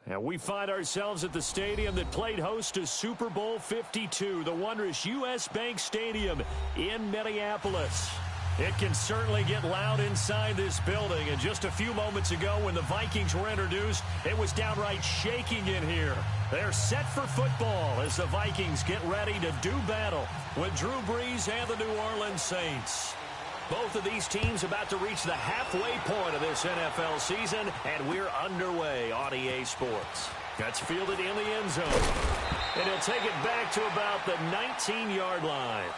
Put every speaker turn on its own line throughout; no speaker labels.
And we find ourselves at the stadium that played host to Super Bowl 52, the wondrous U.S. Bank Stadium in Minneapolis. It can certainly get loud inside this building. And just a few moments ago when the Vikings were introduced, it was downright shaking in here. They're set for football as the Vikings get ready to do battle with Drew Brees and the New Orleans Saints. Both of these teams about to reach the halfway point of this NFL season, and we're underway on EA Sports. That's fielded in the end zone. And he'll take it back to about the 19-yard line.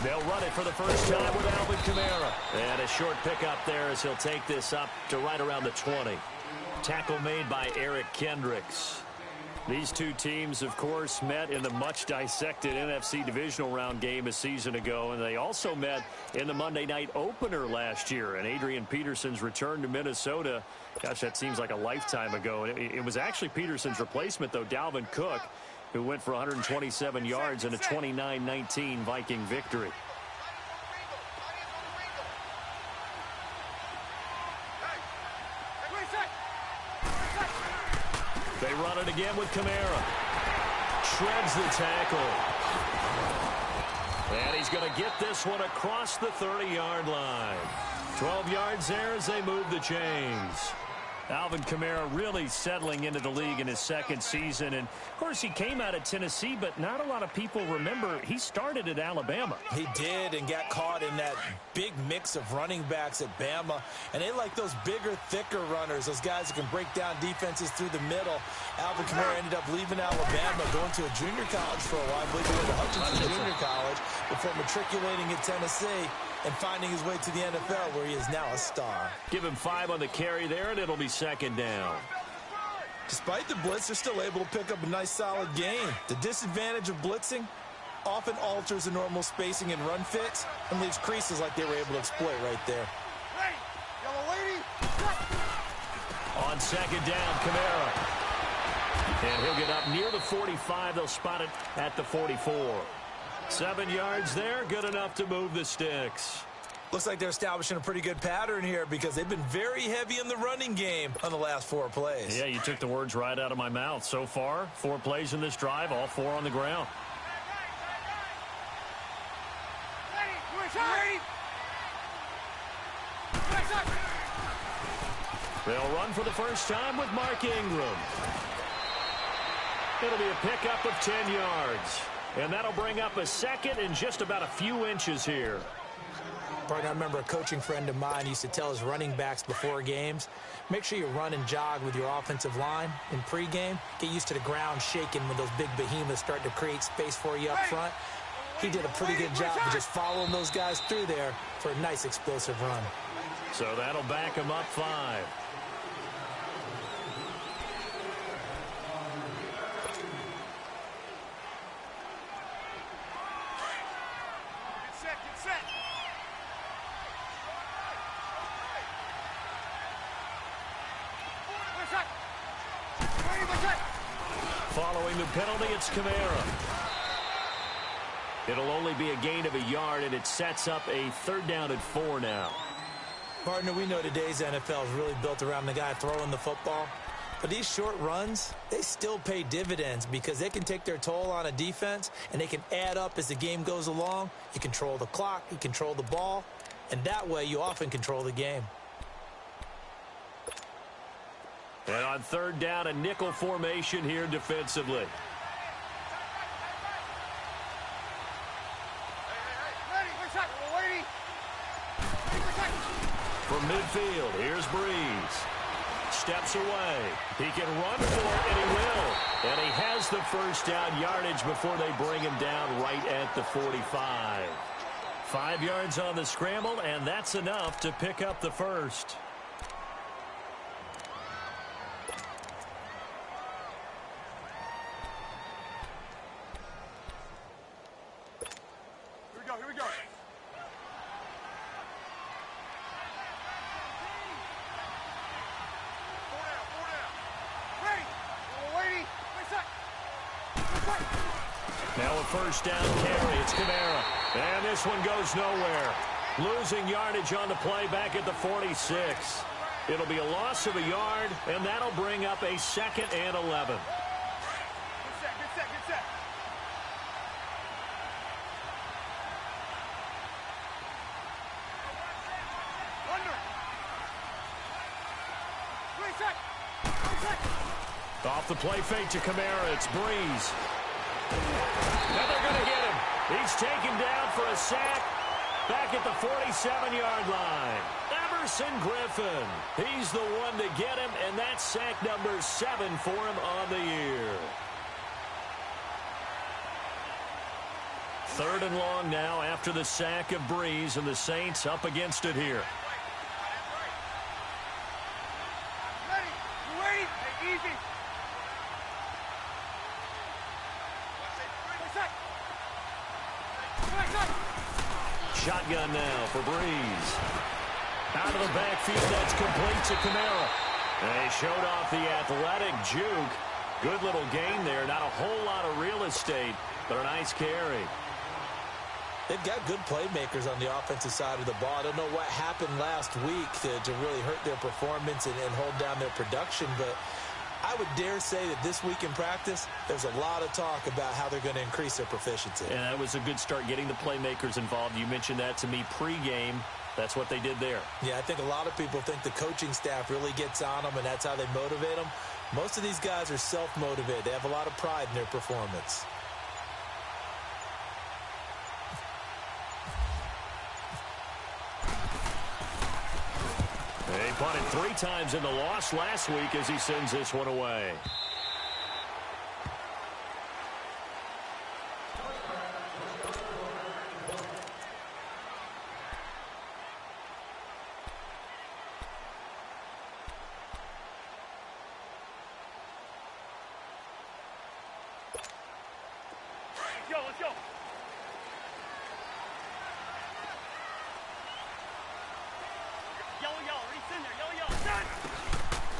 They'll run it for the first time with Alvin Kamara. And a short pickup there as he'll take this up to right around the 20. Tackle made by Eric Kendricks. These two teams, of course, met in the much-dissected NFC Divisional Round game a season ago, and they also met in the Monday night opener last year. And Adrian Peterson's return to Minnesota, gosh, that seems like a lifetime ago. It was actually Peterson's replacement, though, Dalvin Cook, who went for 127 yards in a 29-19 Viking victory. They run it again with Kamara. Shreds the tackle. And he's going to get this one across the 30-yard line. 12 yards there as they move the chains. Alvin Kamara really settling into the league in his second season. And, of course, he came out of Tennessee, but not a lot of people remember he started at Alabama.
He did and got caught in that big mix of running backs at Bama. And they like those bigger, thicker runners, those guys that can break down defenses through the middle. Alvin Kamara ended up leaving Alabama, going to a junior college for a while. I believe he went to Hutchinson Junior College before matriculating at Tennessee and finding his way to the NFL, where he is now a star.
Give him 5 on the carry there, and it'll be second down.
Despite the blitz, they're still able to pick up a nice, solid gain. The disadvantage of blitzing often alters the normal spacing and run fits and leaves creases like they were able to exploit right there.
On second down, Kamara. And he'll get up near the 45. They'll spot it at the 44. 7 yards there, good enough to move the sticks.
Looks like they're establishing a pretty good pattern here because they've been very heavy in the running game on the last 4 plays.
Yeah, you took the words right out of my mouth. So far, 4 plays in this drive, all 4 on the ground. They'll run for the first time with Mark Ingram. It'll be a pickup of 10 yards. And that'll bring up a second and just about a few inches here.
Partner, I remember a coaching friend of mine used to tell his running backs before games, make sure you run and jog with your offensive line in pregame. Get used to the ground shaking when those big behemoths start to create space for you up front. He did a pretty good job of just following those guys through there for a nice explosive run.
So that'll back him up 5. Following the penalty, it's Kamara. It'll only be a gain of a yard, and it sets up a 3rd down and 4 now.
Partner, we know today's NFL is really built around the guy throwing the football. But these short runs, they still pay dividends because they can take their toll on a defense, and they can add up as the game goes along. You control the clock, you control the ball, and that way you often control the game.
And on 3rd down, a nickel formation here defensively. From midfield, here's Brees. Steps away. He can run for it, and he will. And he has the first down yardage before they bring him down right at the 45. 5 yards on the scramble, and that's enough to pick up the first.
Here we go.
Now a first down carry. It's Kamara. And this one goes nowhere. Losing yardage on the play back at the 46. It'll be a loss of a yard, and that'll bring up a 2nd and 11.
Good set.
Off the play fake to Kamara. It's Breeze. Now they're going to get him. He's taken down for a sack back at the 47-yard line. Everson Griffin. He's the one to get him, and that's sack number 7 for him on the year. 3rd and long now after the sack of Breeze, and the Saints up against it here.
Ready? Easy.
Shotgun now for Breeze. Out of the backfield, that's complete to Kamara. And he showed off the athletic juke. Good little gain there. Not a whole lot of real estate, but a nice carry.
They've got good playmakers on the offensive side of the ball. I don't know what happened last week to really hurt their performance and hold down their production, but I would dare say that this week in practice, there's a lot of talk about how they're going to increase their proficiency.
And that was a good start, getting the playmakers involved. You mentioned that to me pregame. That's what they did there.
Yeah, I think a lot of people think the coaching staff really gets on them, and that's how they motivate them. Most of these guys are self-motivated. They have a lot of pride in their performance.
He punted 3 times in the loss last week as he sends this one away.
Let's go. Yellow, reach in there, yellow.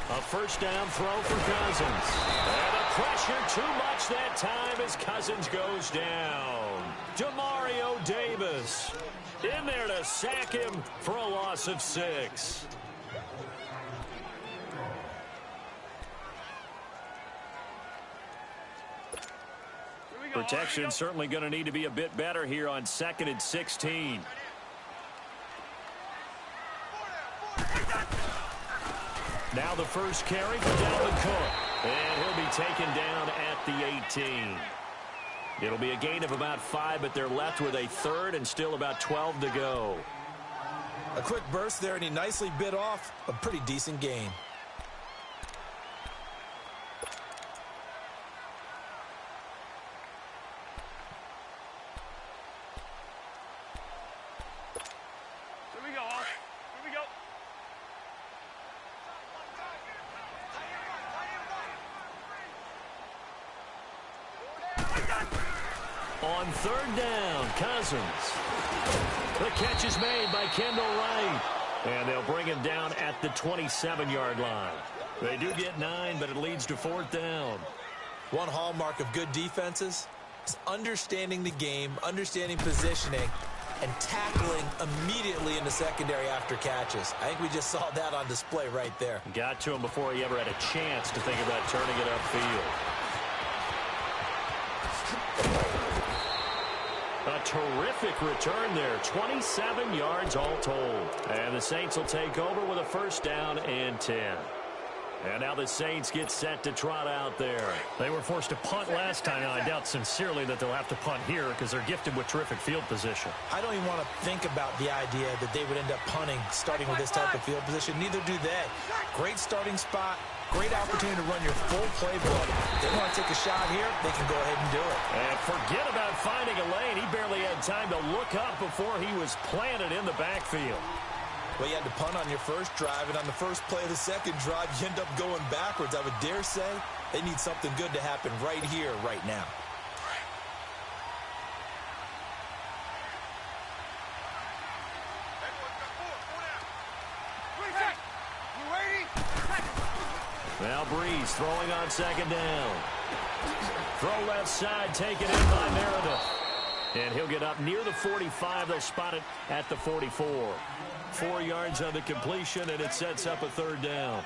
A first down throw for Cousins. And the pressure too much that time as Cousins goes down. Demario Davis in there to sack him for a loss of 6. Protection certainly going to need to be a bit better here on 2nd and 16. Now the first carry for Dalvin Cook. And he'll be taken down at the 18. It'll be a gain of about 5, but they're left with a 3rd and still about 12 to go.
A quick burst there, and he nicely bit off a pretty decent gain.
On 3rd down, Cousins. The catch is made by Kendall Wright. And they'll bring him down at the 27-yard line. They do get 9, but it leads to 4th down.
One hallmark of good defenses is understanding the game, understanding positioning, and tackling immediately in the secondary after catches. I think we just saw that on display right there.
Got to him before he ever had a chance to think about turning it upfield. A terrific return there. 27 yards all told. And the Saints will take over with a first down and 10. And now the Saints get set to trot out there.
They were forced to punt last time, and I doubt sincerely that they'll have to punt here because they're gifted with terrific field position.
I don't even want to think about the idea that they would end up punting starting with this type of field position. Neither do they. Great starting spot. Great opportunity to run your full playbook. If they want to take a shot here, they can go ahead and do it.
And forget about finding a lane. He barely had time to look up before he was planted in the backfield.
Well, you had to punt on your first drive, and on the first play of the second drive, you end up going backwards. I would dare say they need something good to happen right here, right now.
Now Breeze throwing on second down. Throw left side, taken in by Meredith. And he'll get up near the 45. They'll spot it at the 44. 4 yards on the completion, and it sets up a third down.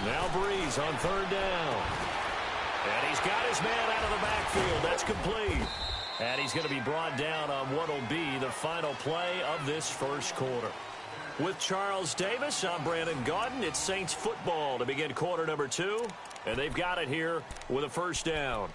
Now Breeze on third down. And he's got his man out of the backfield. That's complete. And he's going to be brought down on what will be the final play of this first quarter. With Charles Davis, I'm Brandon Gaudin. It's Saints football to begin quarter number 2. And they've got it here with a first down.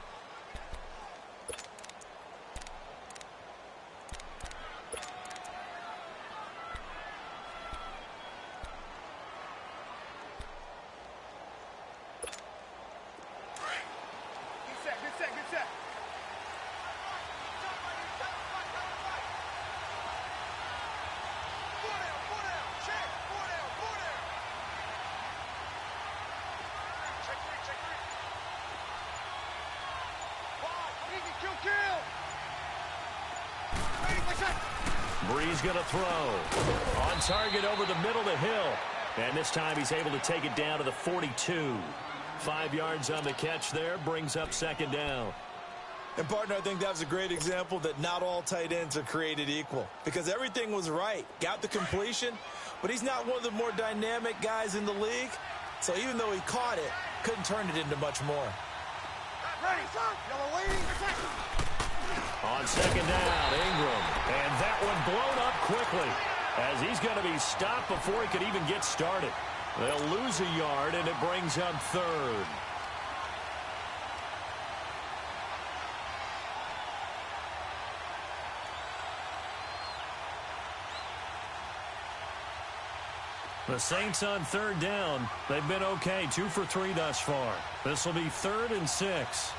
Breeze going to throw. On target over the middle to Hill. And this time he's able to take it down to the 42. 5 yards on the catch there. Brings up second down.
And, partner, I think that was a great example that not all tight ends are created equal. Because everything was right. Got the completion. But he's not one of the more dynamic guys in the league. So even though he caught it, couldn't turn it into much more.
Ready, son. Y'all waiting.
On second down, Ingram. And that one blown up quickly as he's going to be stopped before he could even get started. They'll lose a yard, and it brings up third. The Saints on third down. They've been okay, 2 for 3 thus far. This will be 3rd and 6.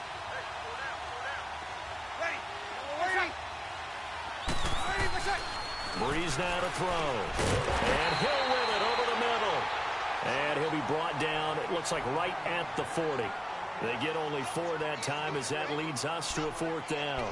Breeze now to throw. And Hill with it over the middle. And he'll be brought down, it looks like right at the 40. They get only 4 that time as that leads us to a 4th down.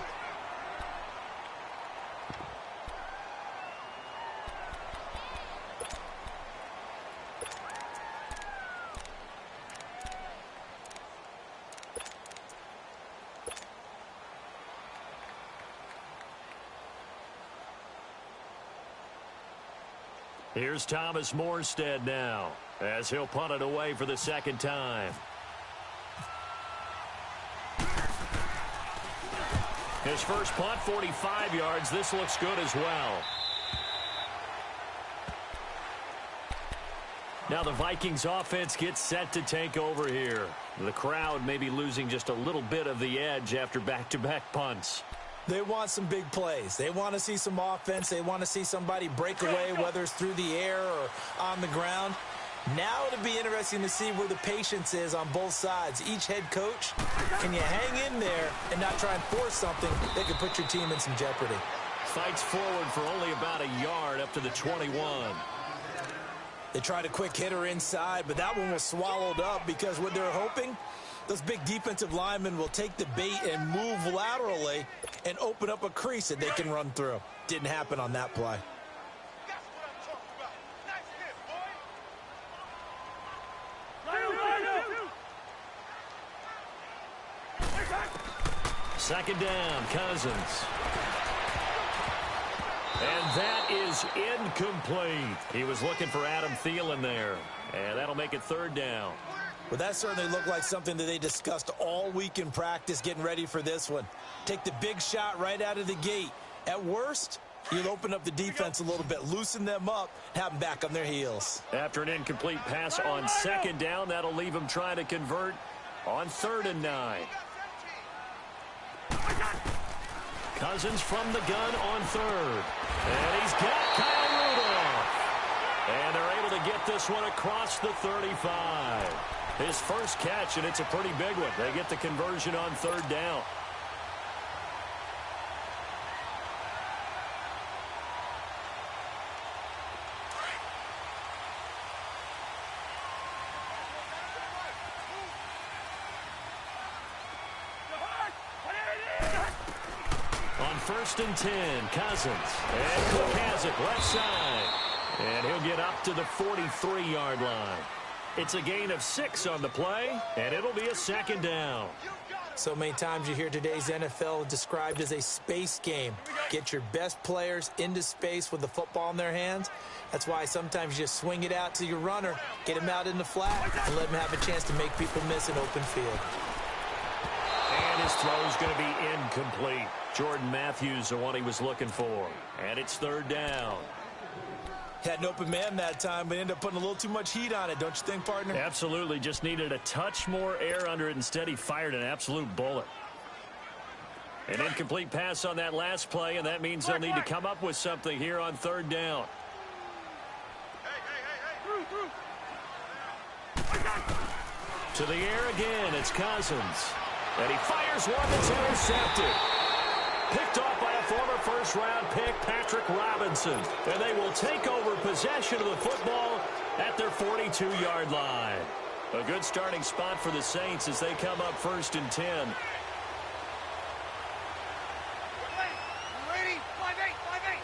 Here's Thomas Morstead now as he'll punt it away for the second time. His first punt, 45 yards. This looks good as well. Now the Vikings offense gets set to take over here. The crowd may be losing just a little bit of the edge after back-to-back punts.
They want some big plays. They want to see some offense. They want to see somebody break away, whether it's through the air or on the ground. Now it'll be interesting to see where the patience is on both sides. Each head coach, can you hang in there and not try and force something that could put your team in some jeopardy?
Fights forward for only about a yard up to the 21.
They tried a quick hitter inside, but that one was swallowed up because what they're hoping, those big defensive linemen will take the bait and move laterally and open up a crease that they can run through. Didn't happen on that play.
That's what I'm talking about. Nice hit, boy.
Second down, Cousins. And that is incomplete. He was looking for Adam Thielen there. And that'll make it third down.
Well, that certainly looked like something that they discussed all week in practice getting ready for this one. Take the big shot right out of the gate. At worst, you'll open up the defense a little bit, loosen them up, have them back on their heels.
After an incomplete pass on second down, that'll leave him trying to convert on 3rd and 9. Cousins from the gun on third. And he's got Kyle Rudolph. And they're able to get this one across the 35. His first catch, and it's a pretty big one. They get the conversion on third down. On 1st and 10, Cousins. And Cook has it left side. And he'll get up to the 43-yard line. It's a gain of 6 on the play, and it'll be a second down.
So many times you hear today's NFL described as a space game. Get your best players into space with the football in their hands. That's why sometimes you just swing it out to your runner, get him out in the flat, and let him have a chance to make people miss an open field.
And his throw's going to be incomplete. Jordan Matthews, the one he was looking for. And it's third down.
Had an open man that time, but ended up putting a little too much heat on it, don't you think, partner?
Absolutely. Just needed a touch more air under it. Instead, he fired an absolute bullet. An incomplete pass on that last play, and that means they'll need to come up with something here on third down. To the air again, it's Cousins. And he fires one that's intercepted. Picked off by a former first-round pick, Patrick Robinson. And they will take over possession of the football at their 42-yard line. A good starting spot for the Saints as they come up 1st and 10.
Ready? 5-8, 5-8.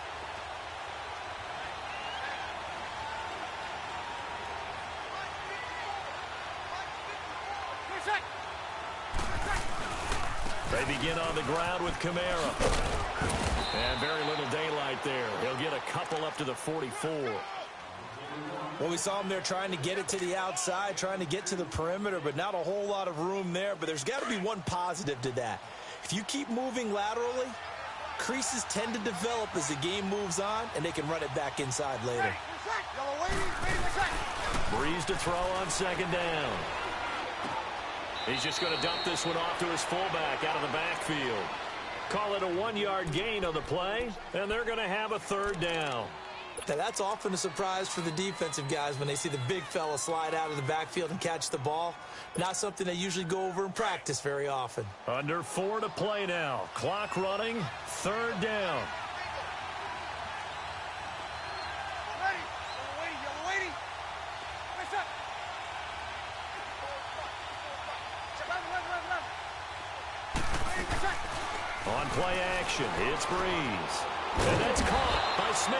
They begin on the ground with Kamara. And very little daylight there. He'll get a couple up to the 44.
Well, we saw him there trying to get it to the outside, trying to get to the perimeter, but not a whole lot of room there. But there's got to be one positive to that. If you keep moving laterally, creases tend to develop as the game moves on, and they can run it back inside later.
Breeze to throw on second down. He's just going to dump this one off to his fullback out of the backfield. Call it a 1-yard gain on the play, and they're going to have a third down.
Now, that's often a surprise for the defensive guys when they see the big fella slide out of the backfield and catch the ball. Not something they usually go over in practice very often.
Under 4 to play now. Clock running, third down. On play action, it's Breeze. And that's caught by Smith.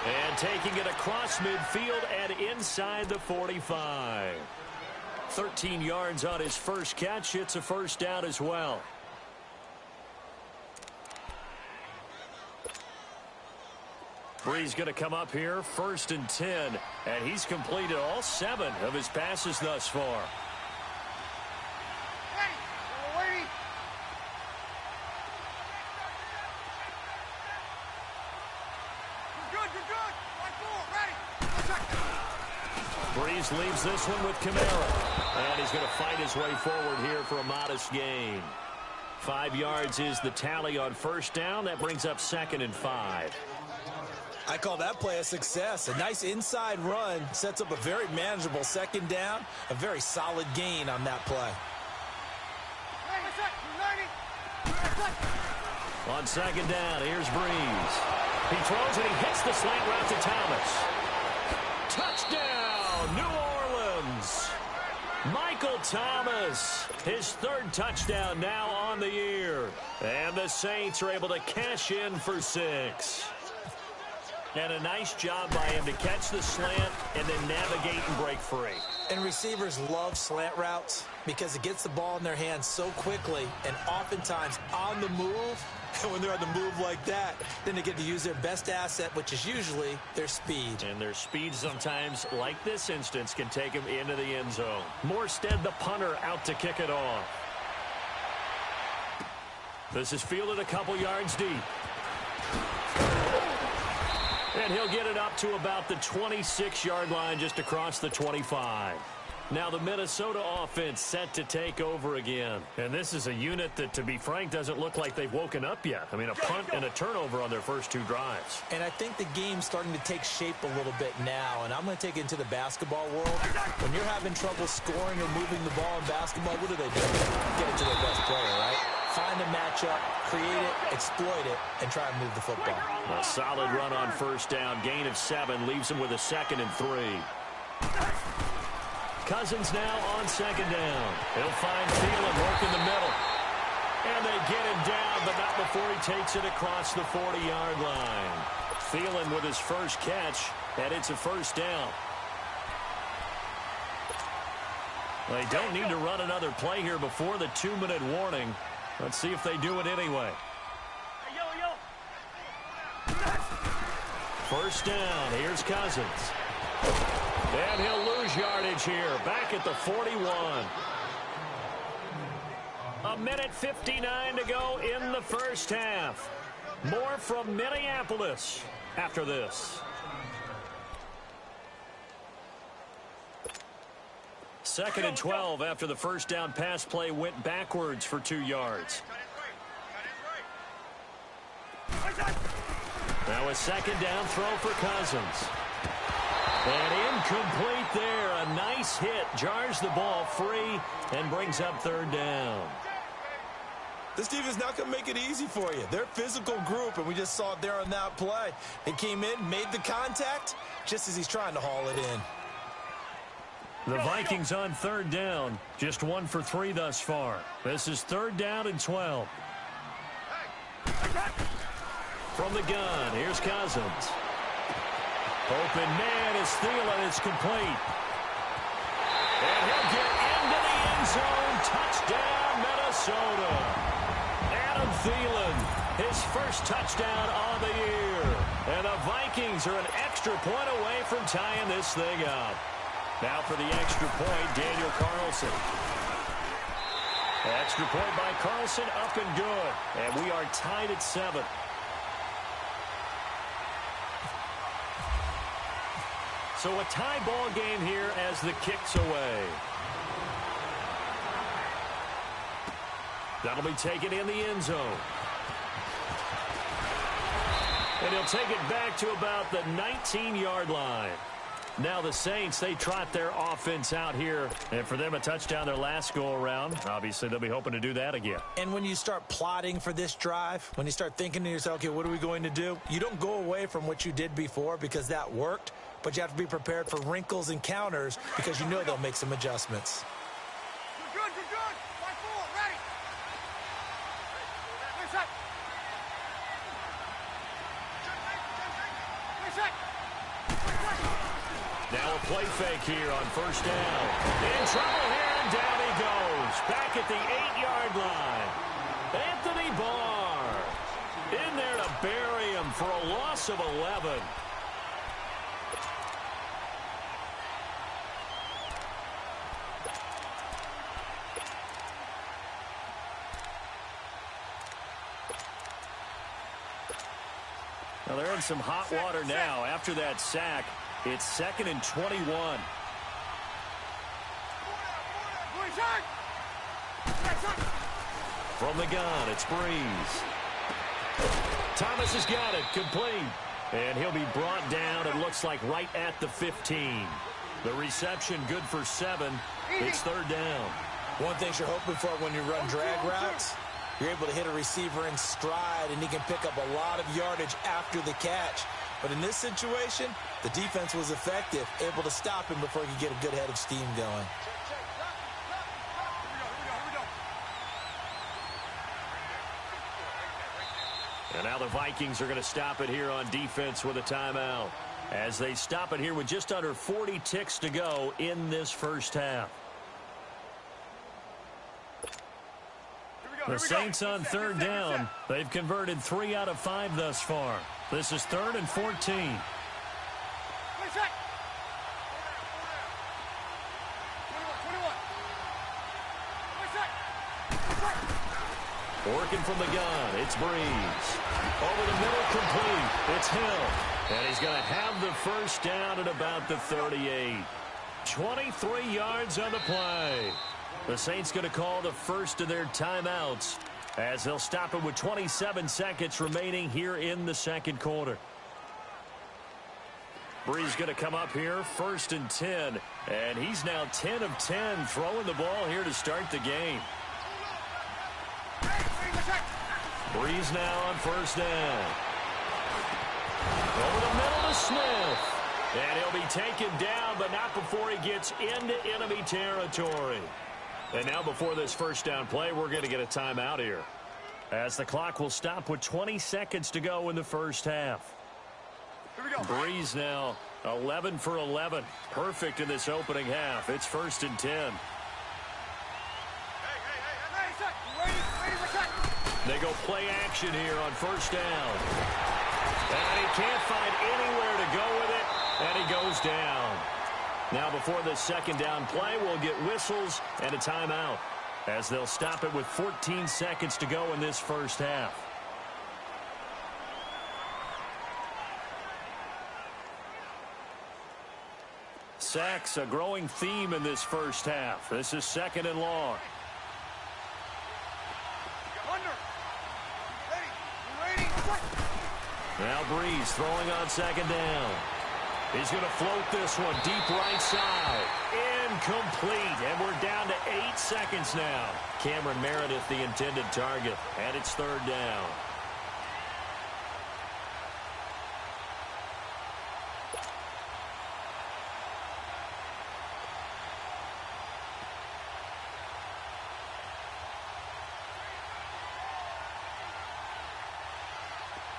And taking it across midfield and inside the 45. 13 yards on his first catch. It's a first down as well. Breeze going to come up here, 1st and 10. And he's completed all 7 of his passes thus far. Breeze leaves this one with Kamara. And he's going to fight his way forward here for a modest gain. 5 yards is the tally on first down. That brings up 2nd and 5.
I call that play a success. A nice inside run sets up a very manageable second down. A very solid gain on that play.
On second down, here's Breeze. He throws and he hits the slant route to Thomas. Touchdown, New Orleans. Michael Thomas, his 3rd touchdown now on the year. And the Saints are able to cash in for 6. And a nice job by him to catch the slant and then navigate and break free.
And receivers love slant routes because it gets the ball in their hands so quickly and oftentimes on the move. And when they're on the move like that, then they get to use their best asset, which is usually their speed.
And their speed sometimes, like this instance, can take them into the end zone. Morstead, the punter, out to kick it off. This is fielded a couple yards deep. And he'll get it up to about the 26-yard line, just across the 25. Now the Minnesota offense set to take over again. And this is a unit that, to be frank, doesn't look like they've woken up yet. I mean, a punt and a turnover on their first 2 drives.
And I think the game's starting to take shape a little bit now. And I'm going to take it into the basketball world. When you're having trouble scoring or moving the ball in basketball, what do? Get it to their best player, right? Find a matchup, create it, exploit it, and try and move the football.
A solid run on first down. Gain of 7 leaves him with a 2nd and 3. Cousins now on 2nd down. He'll find Thielen working the middle. And they get him down, but not before he takes it across the 40-yard line. Thielen with his first catch, and it's a first down. They don't need to run another play here before the 2-minute warning. Let's see if they do it anyway. First down. Here's Cousins. And he'll lose yardage here. Back at the 41. 1:59 to go in the first half. More from Minneapolis after this. 2nd and 12 after the first down pass play went backwards for 2 yards. Now a 2nd down throw for Cousins. And incomplete there. A nice hit. Jars the ball free and brings up 3rd down.
This defense not going to make it easy for you. They're a physical group, and we just saw it there on that play. They came in, made the contact, just as he's trying to haul it in.
The Vikings on 3rd down. Just 1 for 3 thus far. This is 3rd down and 12. From the gun, here's Cousins. Open man is Thielen. It's complete. And he'll get into the end zone. Touchdown, Minnesota. Adam Thielen, his first touchdown of the year. And the Vikings are an extra point away from tying this thing up. Now for the extra point, Daniel Carlson. Extra point by Carlson, up and good. And we are tied at 7. So a tie ball game here as the kick's away. That'll be taken in the end zone. And he'll take it back to about the 19-yard line. Now the Saints, they trot their offense out here. And for them, a touchdown their last go-around. Obviously, they'll be hoping to do that again.
And when you start plotting for this drive, when you start thinking to yourself, okay, what are we going to do? You don't go away from what you did before because that worked. But you have to be prepared for wrinkles and counters because you know they'll make some adjustments.
You're good, you're good. Right forward, ready. Wait a sec. Wait a sec.
Now a play fake here on first down. In trouble here, and down he goes. Back at the 8-yard line. Anthony Barr in there to bury him for a loss of 11. Well, they're in some hot water now after that sack. It's 2nd and 21. From the gun, it's Breeze. Thomas has got it, complete. And he'll be brought down, it looks like, right at the 15. The reception good for 7. It's 3rd down.
One thing you're hoping for when you run drag routes, you're able to hit a receiver in stride, and he can pick up a lot of yardage after the catch. But in this situation, the defense was effective, able to stop him before he could get a good head of steam going.
And now the Vikings are going to stop it here on defense with a timeout, as they stop it here with just under 40 ticks to go in this first half. The Saints on 3rd down. They've converted 3 out of 5 thus far. This is 3rd and 14. Working from the gun, it's Breeze. Over the middle, complete. It's Hill. And he's going to have the first down at about the 38. 23 yards on the play. The Saints going to call the first of their timeouts as they'll stop it with 27 seconds remaining here in the second quarter. Brees going to come up here, 1st and 10, and he's now 10 of 10 throwing the ball here to start the game. Brees now on 1st down. Over the middle to Smith. And he'll be taken down, but not before he gets into enemy territory. And now before this 1st down play, we're going to get a timeout here, as the clock will stop with 20 seconds to go in the first half.
Here we go.
Brees now 11 for 11. Perfect in this opening half. It's 1st and 10. They go play action here on 1st down. And he can't find anywhere to go with it, and he goes down. Now before this 2nd down play, we'll get whistles and a timeout, as they'll stop it with 14 seconds to go in this first half. Sacks, a growing theme in this first half. This is 2nd and long. Now Brees throwing on 2nd down. He's going to float this one deep right side. Incomplete. And we're down to 8 seconds now. Cameron Meredith the intended target. And it's 3rd down.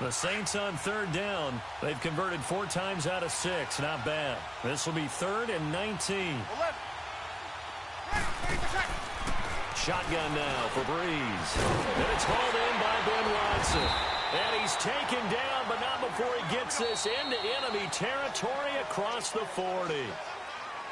The Saints on 3rd down. They've converted 4 times out of 6. Not bad. This will be 3rd and 19. Shotgun now for Brees. And it's hauled in by Ben Watson. And he's taken down, but not before he gets this into enemy territory across the 40.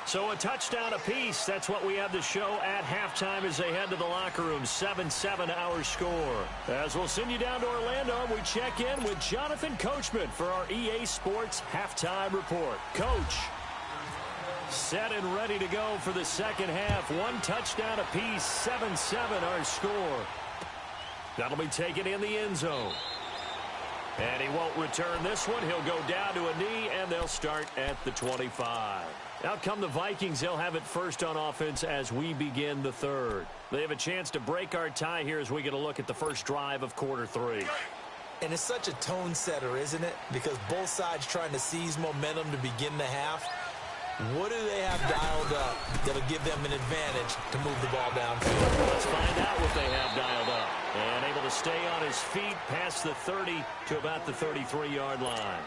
So a touchdown apiece. That's what we have to show at halftime as they head to the locker room. 7-7 our score. As we'll send you down to Orlando, we check in with Jonathan Coachman for our EA Sports Halftime Report. Coach, set and ready to go for the second half. 1 touchdown apiece. 7-7 our score. That'll be taken in the end zone. And he won't return this one. He'll go down to a knee, and they'll start at the 25. Out come the Vikings. They'll have it first on offense as we begin the 3rd. They have a chance to break our tie here as we get a look at the first drive of quarter 3.
And it's such a tone setter, isn't it? Because both sides trying to seize momentum to begin the half. What do they have dialed up that'll give them an advantage to move the ball downfield?
Let's find out what they have dialed up. And able to stay on his feet past the 30 to about the 33-yard line.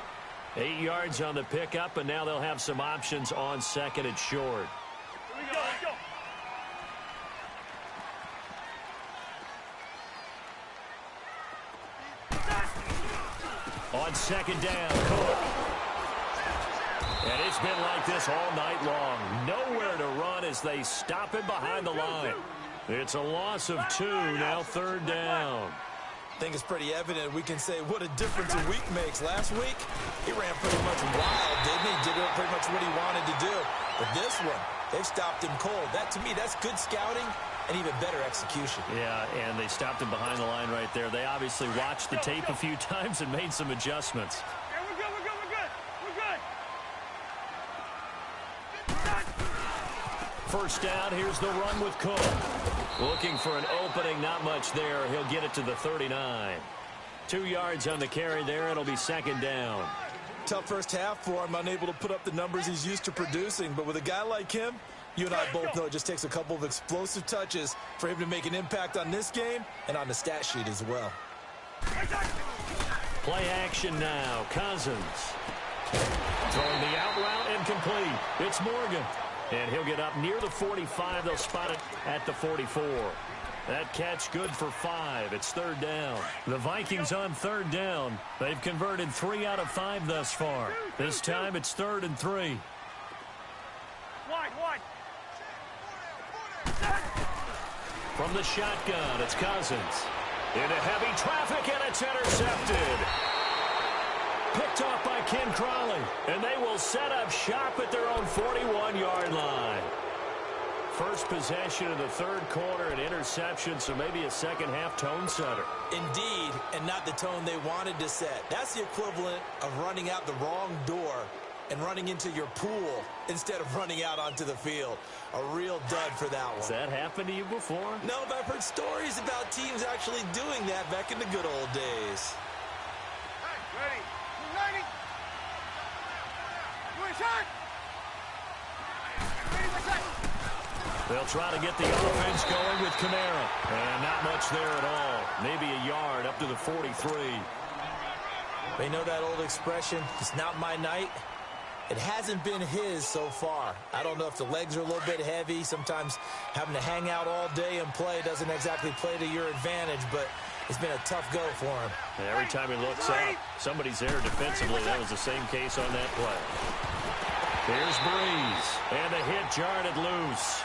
8 yards on the pickup, and now they'll have some options on 2nd and short.
Here we go, let's go.
On 2nd down, Cook. And it's been like this all night long. Nowhere to run as they stop him behind the line. It's a loss of 2, now 3rd down.
I think it's pretty evident. We can say what a difference a week makes. Last week, he ran pretty much wild, didn't he? Did pretty much what he wanted to do. But this one, they've stopped him cold. That, to me, that's good scouting and even better execution.
Yeah, and they stopped him behind the line right there. They obviously watched the tape a few times and made some adjustments.
Yeah, we're good, we're good, we're good. We're good.
First down, here's the run with Cook. Looking for an opening, not much there. He'll get it to the 39. 2 yards on the carry there. It'll be 2nd down.
Tough first half for him, unable to put up the numbers he's used to producing. But with a guy like him, you and I both know it just takes a couple of explosive touches for him to make an impact on this game and on the stat sheet as well.
Play action now. Cousins. Throwing the out route incomplete. It's Morgan. And he'll get up near the 45. They'll spot it at the 44. That catch good for 5. It's 3rd down. The Vikings on 3rd down. They've converted 3 out of 5 thus far. This time it's 3rd and 3.
Wide.
From the shotgun, it's Cousins. Into heavy traffic, and it's intercepted. Picked off by Ken Ryan Crawley. And they will set up shop at their own 41-yard line. First possession of the third quarter, an interception, so maybe a second-half tone setter.
Indeed, and not the tone they wanted to set. That's the equivalent of running out the wrong door and running into your pool instead of running out onto the field. A real dud for that one.
Has that happened to you before?
No, but I've heard stories about teams actually doing that back in the good old days.
Hey, ready. Ready. Doing shot. Ready for set.
They'll try to get the offense going with Kamara. And not much there at all. Maybe a yard up to the 43.
They know that old expression, it's not my night. It hasn't been his so far. I don't know if the legs are a little bit heavy. Sometimes having to hang out all day and play doesn't exactly play to your advantage, but it's been a tough go for him.
And every time he looks up, somebody's there defensively. That was the same case on that play. Here's Breeze. And the hit jarred it loose.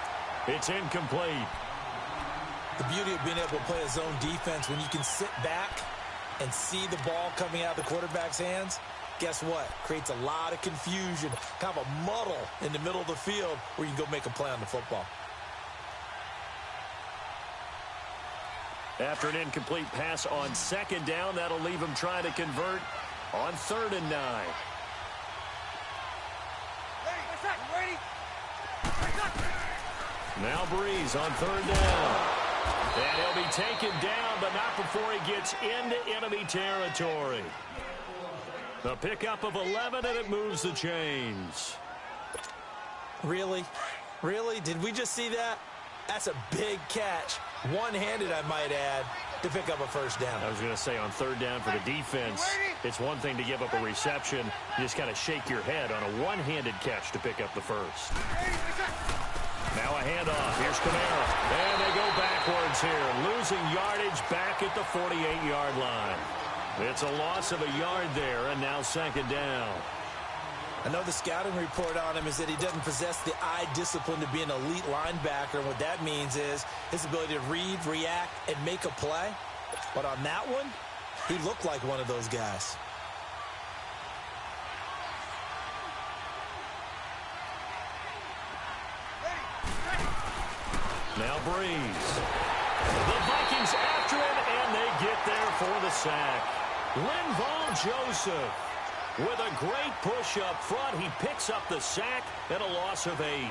It's incomplete.
The beauty of being able to play a zone defense when you can sit back and see the ball coming out of the quarterback's hands, guess what? Creates a lot of confusion, kind of a muddle in the middle of the field where you can go make a play on the football.
After an incomplete pass on second down, that'll leave him trying to convert on 3rd and 9.
Ready.
Now Breeze on 3rd down. And he'll be taken down, but not before he gets into enemy territory. A pickup of 11, and it moves the chains.
Really? Really? Did we just see that? That's a big catch. One-handed, I might add, to pick up a first down.
I was going to say on 3rd down for the defense, it's one thing to give up a reception. You just kind of shake your head on a one-handed catch to pick up the first. Now a handoff. Here's Kamara. And they go backwards here, losing yardage back at the 48-yard line. It's a loss of a yard there, and now 2nd down.
I know the scouting report on him is that he doesn't possess the eye discipline to be an elite linebacker. And what that means is his ability to read, react, and make a play. But on that one, he looked like one of those guys.
Now Breeze. The Vikings after him, and they get there for the sack. Linval Joseph with a great push up front. He picks up the sack and a loss of 8.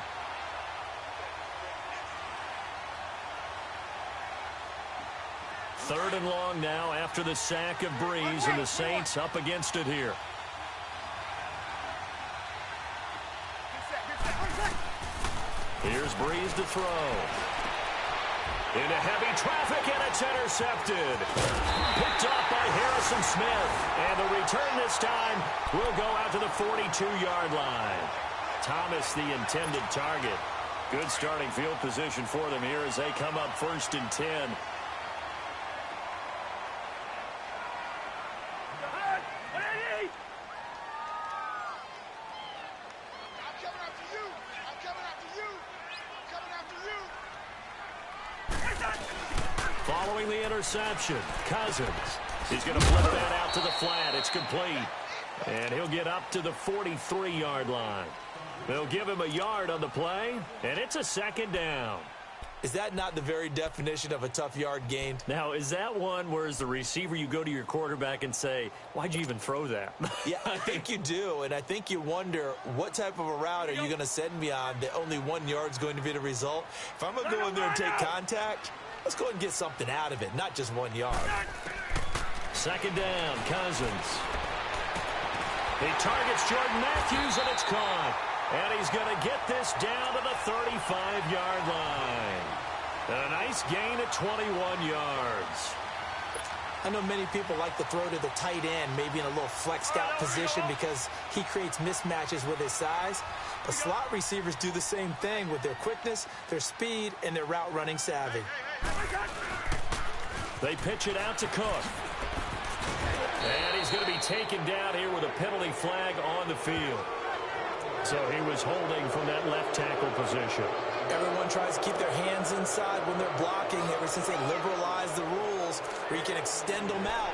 Third and long now after the sack of Breeze, and the Saints up against it here. Here's Breeze to throw. Into heavy traffic, and it's intercepted. Picked off by Harrison Smith. And the return this time will go out to the 42-yard line. Thomas, the intended target. Good starting field position for them here as they come up 1st and 10. Following the interception, Cousins. He's going to flip that out to the flat. It's complete. And he'll get up to the 43-yard line. They'll give him a yard on the play, and it's a 2nd down.
Is that not the very definition of a tough yard gained?
Now, is that one where as the receiver you go to your quarterback and say, why'd you even throw that?
Yeah, I think you do, and I think you wonder what type of a route are you going to send me on that only 1 yard's going to be the result? If I'm going to go in there and take contact, let's go ahead and get something out of it, not just 1 yard.
2nd down, Cousins. He targets Jordan Matthews, and it's caught. And he's going to get this down to the 35-yard line. And a nice gain at 21 yards.
I know many people like to throw to the tight end, maybe in a little flexed out position because he creates mismatches with his size. But slot receivers do the same thing with their quickness, their speed, and their route running savvy.
They pitch it out to Cook. And he's going to be taken down here with a penalty flag on the field. So he was holding from that left tackle position.
Everyone tries to keep their hands inside when they're blocking ever since they liberalized the rules where you can extend them out.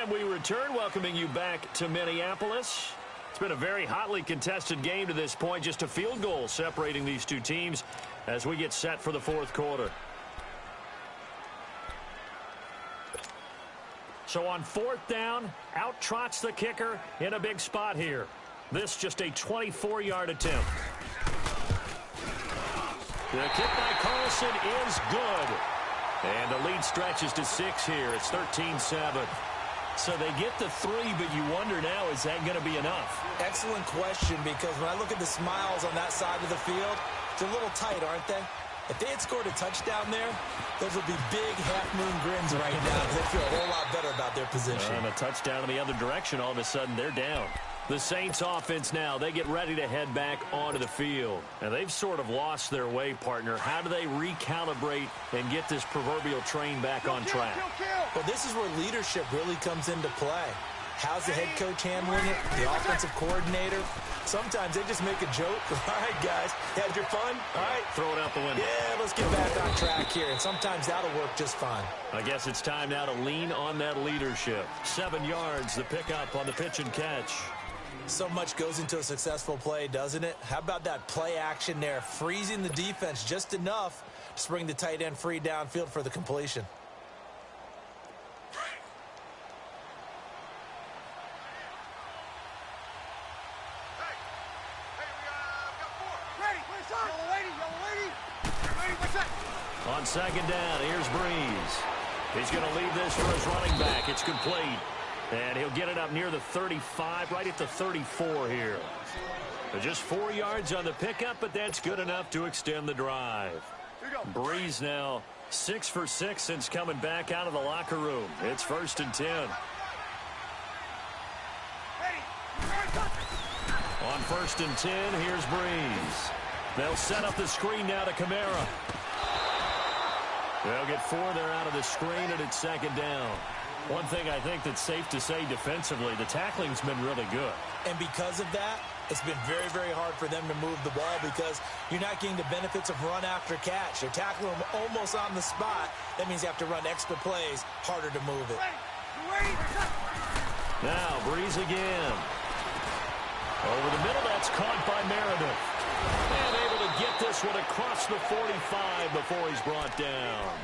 And we return, welcoming you back to Minneapolis. It's been a very hotly contested game to this point. Just a field goal separating these two teams as we get set for the fourth quarter. So on fourth down, out trots the kicker in a big spot here. This just a 24-yard attempt. The kick by Carlson is good. And the lead stretches to 6 here. It's 13-7. So they get the 3, but you wonder now, is that going to be enough?
Excellent question, because when I look at the smiles on that side of the field, they're a little tight, aren't they? If they had scored a touchdown there, those would be big half-moon grins right now, because they feel a whole lot better about their position.
And a touchdown in the other direction, all of a sudden they're down. The Saints offense now, they get ready to head back onto the field. And they've sort of lost their way, partner. How do they recalibrate and get this proverbial train back on track?
Well, this is where leadership really comes into play. How's the head coach handling it? The offensive coordinator? Sometimes they just make a joke. All right, guys, had your fun? All right.
Throw it out the window.
Yeah, let's get back on track here. And sometimes that'll work just fine.
I guess it's time now to lean on that leadership. 7 yards, the pickup on the pitch and catch.
So much goes into a successful play, doesn't it? How about that play action there, freezing the defense just enough to bring the tight end free downfield for the completion.
On second down, here's Breeze. He's going to leave this for his running back. It's complete. And he'll get it up near the 35, right at the 34 here. Just 4 yards on the pickup, but that's good enough to extend the drive. Breeze now 6 for 6 since coming back out of the locker room. It's 1st and 10. On 1st and 10, here's Breeze. They'll set up the screen now to Kamara. They'll get 4 there out of the screen, and it's second down. One thing I think that's safe to say defensively, the tackling's been really good.
And because of that, it's been very, very hard for them to move the ball because you're not getting the benefits of run after catch. They're tackling them almost on the spot. That means you have to run extra plays, harder to move it.
Now, Breeze again. Over the middle, that's caught by Meredith. And able to get this one across the 45 before he's brought down.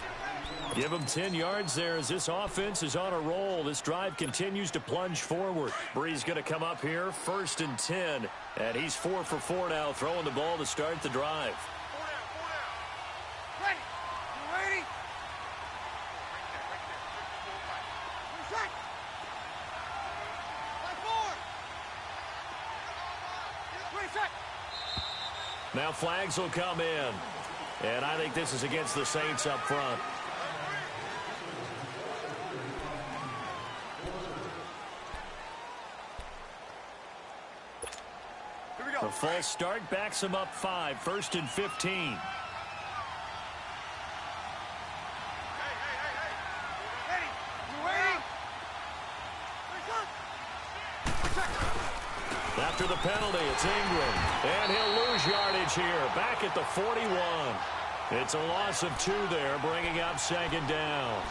Give him 10 yards there as this offense is on a roll. This drive continues to plunge forward. Breeze going to come up here, 1st and 10. And he's 4 for 4 now, throwing the ball to start the drive.
Ready?
Now flags will come in. And I think this is against the Saints up front. A false start backs him up 5, 1st and 15. After the penalty, it's Ingram. And he'll lose yardage here, back at the 41. It's a loss of 2 there, bringing up second down.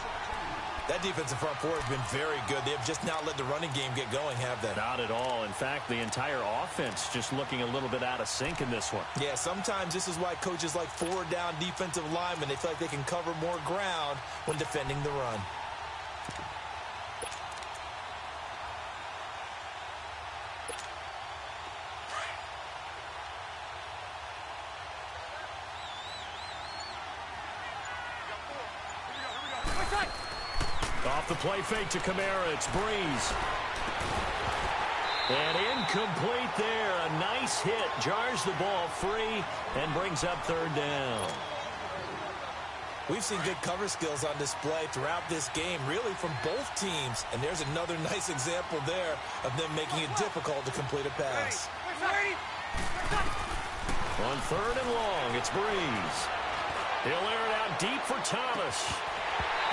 That defensive front four has been very good. They have just not let the running game get going, have they?
Not at all. In fact, the entire offense just looking a little bit out of sync in this one.
Yeah, sometimes this is why coaches like forward down defensive linemen, they feel like they can cover more ground when defending the run.
Off the play fake to Kamara, it's Breeze. And incomplete there. A nice hit. Jars the ball free and brings up 3rd down.
We've seen good cover skills on display throughout this game, really from both teams. And there's another nice example there of them making it difficult to complete a pass.
On 3rd and long, it's Breeze. He'll air it out deep for Thomas.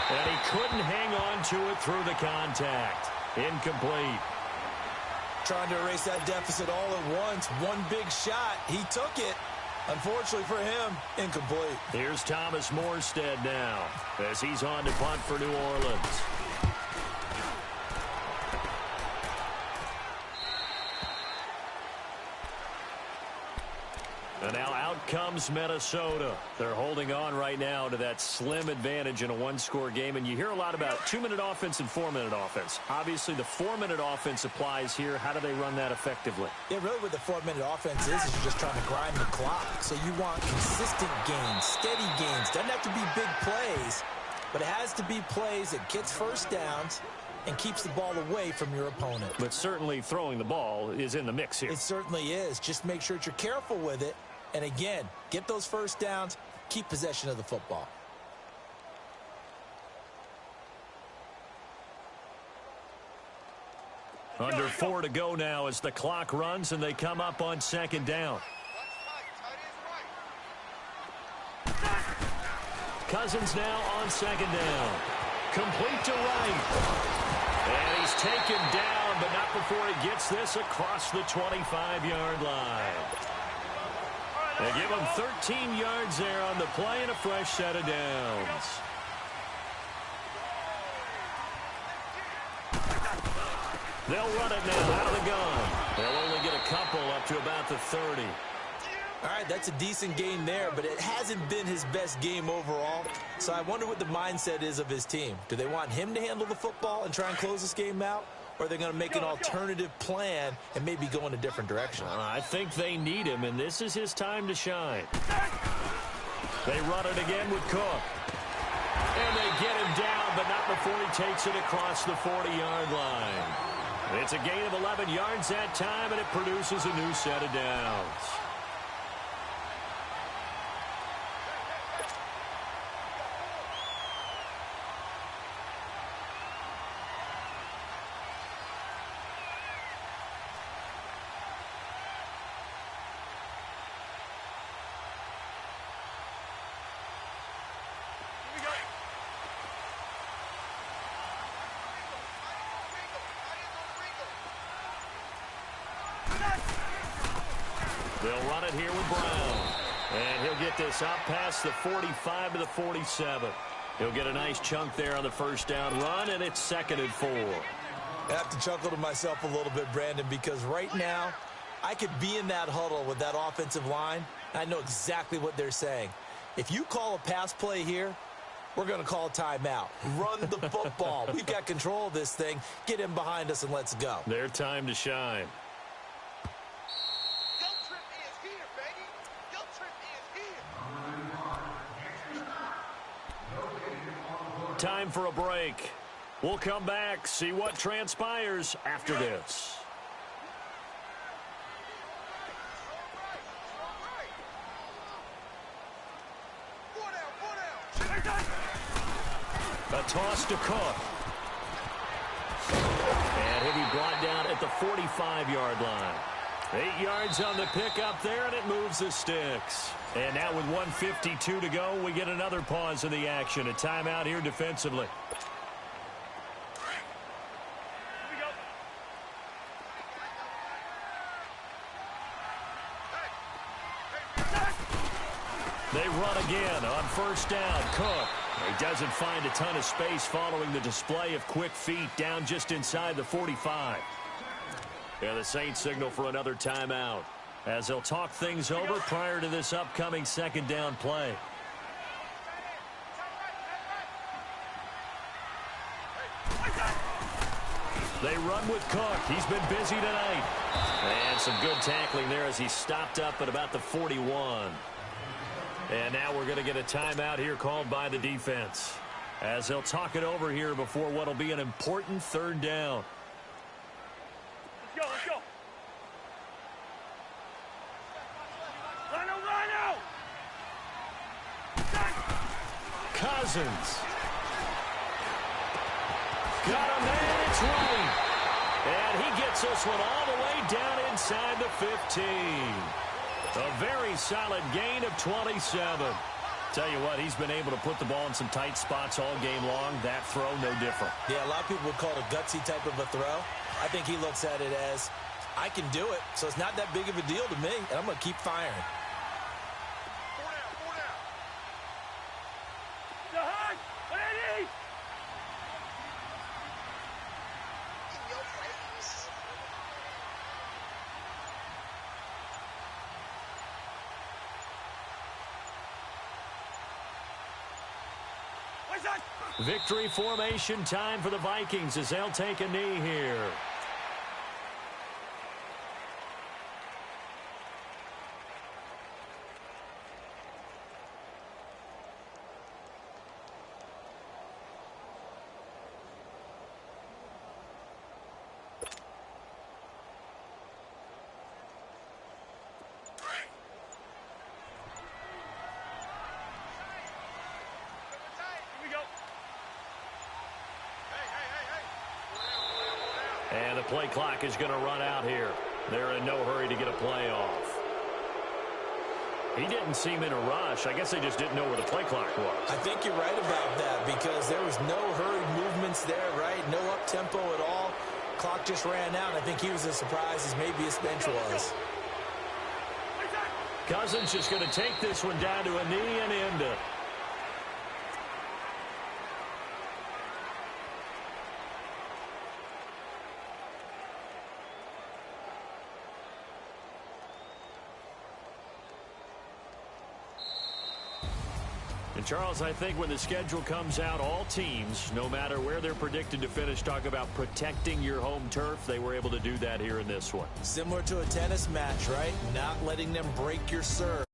And he couldn't hang on to it through the contact. Incomplete.
Trying to erase that deficit all at once. One big shot. He took it. Unfortunately for him, incomplete.
Here's Thomas Morstead now as he's on to punt for New Orleans. And now out comes Minnesota. They're holding on right now to that slim advantage in a one-score game. And you hear a lot about 2-minute offense and 4-minute offense. Obviously, the 4-minute offense applies here. How do they run that effectively?
Yeah, really what the 4-minute offense is you're just trying to grind the clock. So you want consistent gains, steady gains. Doesn't have to be big plays, but it has to be plays that gets first downs and keeps the ball away from your opponent.
But certainly throwing the ball is in the mix here.
It certainly is. Just make sure that you're careful with it. And again, get those first downs, keep possession of the football.
Under 4 to go now as the clock runs and they come up on second down. Cousins now on second down. Complete to Wright. And he's taken down, but not before he gets this across the 25-yard line. They give him 13 yards there on the play and a fresh set of downs. They'll run it now out of the gun. They'll only get a couple up to about the 30.
All right, that's a decent game there, but it hasn't been his best game overall. So I wonder what the mindset is of his team. Do they want him to handle the football and try and close this game out? Or are they going to make an alternative plan and maybe go in a different direction?
I think they need him, and this is his time to shine. They run it again with Cook. And they get him down, but not before he takes it across the 40-yard line. It's a gain of 11 yards that time, and it produces a new set of downs. They'll run it here with Brown. And he'll get this up past the 45 to the 47. He'll get a nice chunk there on the first down run, and it's 2nd and 4.
I have to chuckle to myself a little bit, Brandon, because right now I could be in that huddle with that offensive line. I know exactly what they're saying. If you call a pass play here, we're going to call a timeout. Run the football. We've got control of this thing. Get him behind us and let's go.
Their time to shine. Time for a break. We'll come back, see what transpires after this. A toss to Cook. And he'll be brought down at the 45-yard line. 8 yards on the pickup there, and it moves the sticks. And now with 1:52 to go, we get another pause in the action. A timeout here defensively. They run again on first down. Cook. He doesn't find a ton of space following the display of quick feet down just inside the 45. And the Saints signal for another timeout as they'll talk things over prior to this upcoming second down play. They run with Cook. He's been busy tonight. And some good tackling there as he stopped up at about the 41. And now we're going to get a timeout here called by the defense as they'll talk it over here before what will be an important third down.
Let's go. Rhino!
Cousins. Got a man, it's right. And he gets this one all the way down inside the 15. A very solid gain of 27. Tell you what, he's been able to put the ball in some tight spots all game long. That throw, no different.
Yeah, a lot of people would call it a gutsy type of a throw. I think he looks at it as, I can do it, so it's not that big of a deal to me, and I'm going to keep firing.
Victory formation time for the Vikings as they'll take a knee here. And the play clock is going to run out here. They're in no hurry to get a play off. He didn't seem in a rush. I guess they just didn't know where the play clock was.
I think you're right about that because there was no hurried movements there, right? No up-tempo at all. Clock just ran out. I think he was as surprised as maybe his bench was.
Cousins just going to take this one down to a knee and end it. And Charles, I think when the schedule comes out, all teams, no matter where they're predicted to finish, talk about protecting your home turf. They were able to do that here in this one.
Similar to a tennis match, right? Not letting them break your serve.